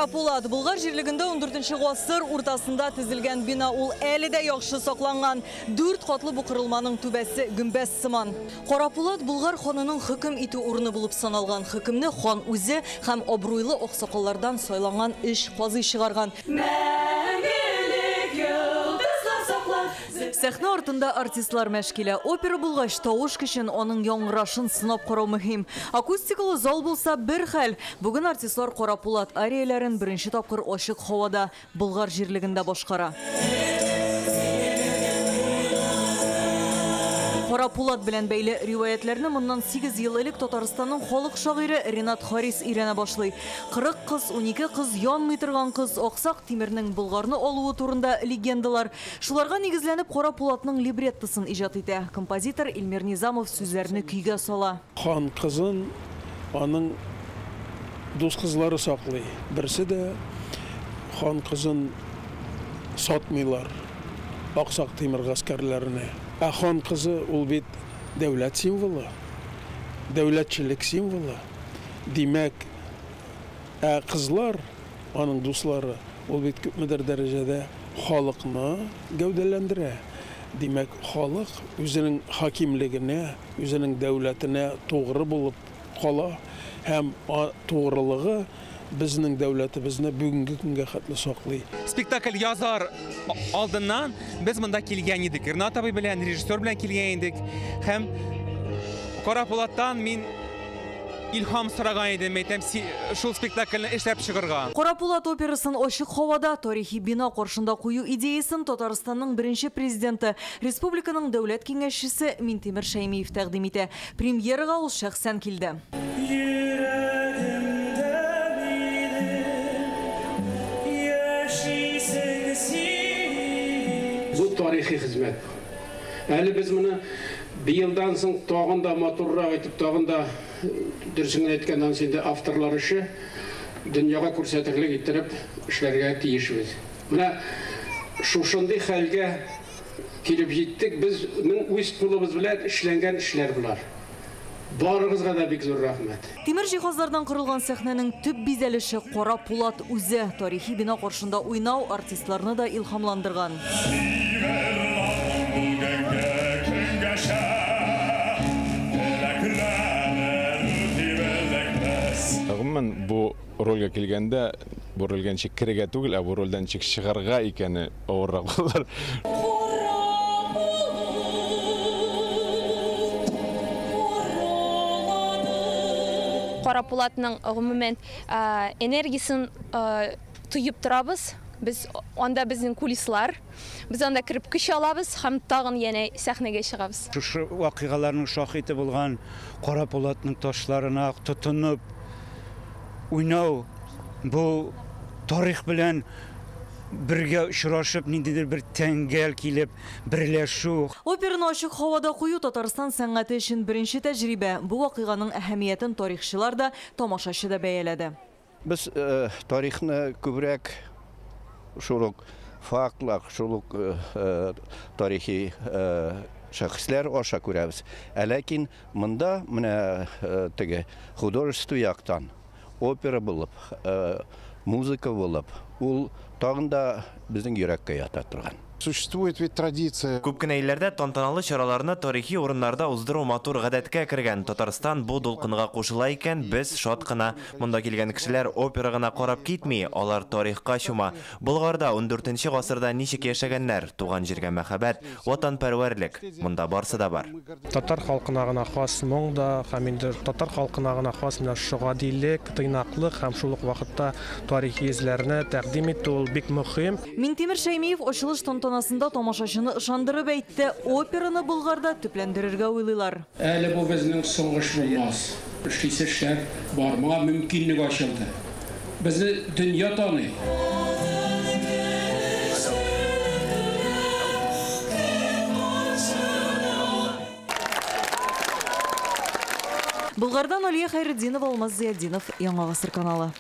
Карапулат Булгар җирлегендә 14-нче гасыр уртасында төзелгән бина, ул әле дә яхшы сакланган. 4 катлы бу корылманың түбәсе гөмбәз сыман. Карапулат Булгар ханының хөкем итү урыны булып саналган. Хөкемне хан үзе һәм абруйлы аксакаллардан сайланган эш казый чыгарган. Сәхнә артында артистлар мәшкилә. Опера булгач, тавыш көчен, аның яңгырашын сынап карау мөһим. Акустикалы зал булса бер хәл. Бүген артистлар Карапулат арияләрен беренче тапкыр ачык һавада, Булгар җирлегендә башкара. Карапулат белән бәйле риваятләрне моннан 8 ел элек Татарстанның халык шагыйре Ринат Харис өйрәнә башлый. 40 кыз, 12 кыз, янмый торган кыз, Аксак Тимернең Булгарны алуы турында легендалар. Шуларга нигезләнеп Карапулатның либреттосын иҗат итә. Композитор Илмир Низамов сүзләрне көйгә сала. Хан кызын аның дус кызлары саклый. Берсе дә хан кызын сатмыйлар. Аксак Тимер гаскәрләренә. Хан кызы ул бит дәүләт символы, дәүләтчелек символы. Димәк, кызлар, аның дуслары, ул бит күпмедер дәрәҗәдә халыкны гәүдәләндерә. Димәк, халык үзенең хакимлегенә, үзенең дәүләтенә тугры булып кала һәм тугрылыгы безнең дәүләтебезне бүгенге көнгә хәтле саклый. Спектакль язар алдыннан без монда килгән идек. Ринат абый белән, режиссер белән килгән идек. Һәм Карапулаттан мин илһам сораган идем, әйтәм, шул спектакльне эшләп чыгарга. Карапулат операсын ачык һавада тарихи бина каршында кую идеясын Татарстанның беренче президенты, республиканың дәүләт киңәшчесе Минтимер Шәймиев тәкъдим итә. Премьерага ул шәхсән килде. Тарихи хезмәт. Әле без моны bir yıldan соң тагында матуррак итеп, тагында дөресен әйткәннән соң авторлар эше дөньяга күрсәтерлек иттереп эшләргә тиешбез. Менә шушындый хәлгә килеп җиттек. Безнең үз кулыбыз белән эшләнгән эшләр булар. Барыгызга да бик зур рәхмәт. Тимер җиһазлардан корылган сәхнәнең төп бизәлеше Карапулат үзе. Тарихи бина каршында уйнау артистларны да илһамландырган. Гомумән бу рольгә килгәндә бу рольгә ничек керергә түгел, бу рольдән ничек чыгарга икәне авыррак булыр. Карапулатның гомумән энергиясын тоеп торабыз. Biz анда безнең кулислар, biz анда кирип көч алабыз һәм тагын яңа сәхнәгә чыгабыз. Шу вакыйгаларның шаһиты булган Карапулатның ташларына тотынып уйнау, бу тарих белән бергә очрашып, ниндидер бер тәңгәл килеп берләшү. Операны ачык һавада кую Татарстан сәнгате өчен беренче тәҗрибә. Бу вакыйганың әһәмиятен тарихчылар да, тамашачы да бәяләде. Без тарихны күбрәк шулык фактлар, шулык тарихи шәхесләр аша күрәбез. Ләкин монда менә теге художество яктан опера булып, музыка булып, ул тагын да безнең йөрәккә ята торган. Существует ведь традиция. Күп кенә илләрдә тантаналы чараларны тарихи урыннарда уздыру матур гадәткә кергән. Татарстан бу дулкынга кушыла икән, без шат кына. Монда килгән кешеләр опера гына карап китми, алар тарихка чума. Булгарда 14-нче гасырда ничек яшәгәннәр, туган җиргә мәхәббәт, ватанпәрвәрлек. Монда барсы да бар. Татар халкына гына хас моң да, һәм инде татар халкына гына хас менә шугадилек, тыйнаклык һәм шул ук вакытта тарихи изләрне тәкъдим итү ул бик мөһим. Минтимер Шәймиев ачылыш тантанасында тамашачыны ышандырып әйтте, операны Булгарда төпләндерергә уйлыйлар. Әле бу безнең соңгыш булмас. Эшлисе эшләр бармага мөмкинлек ачылды. Безне дөнья таный. Булгардан Алия Хәйретдинова, Алмаз Зияддинов, Яңа Гасыр каналы.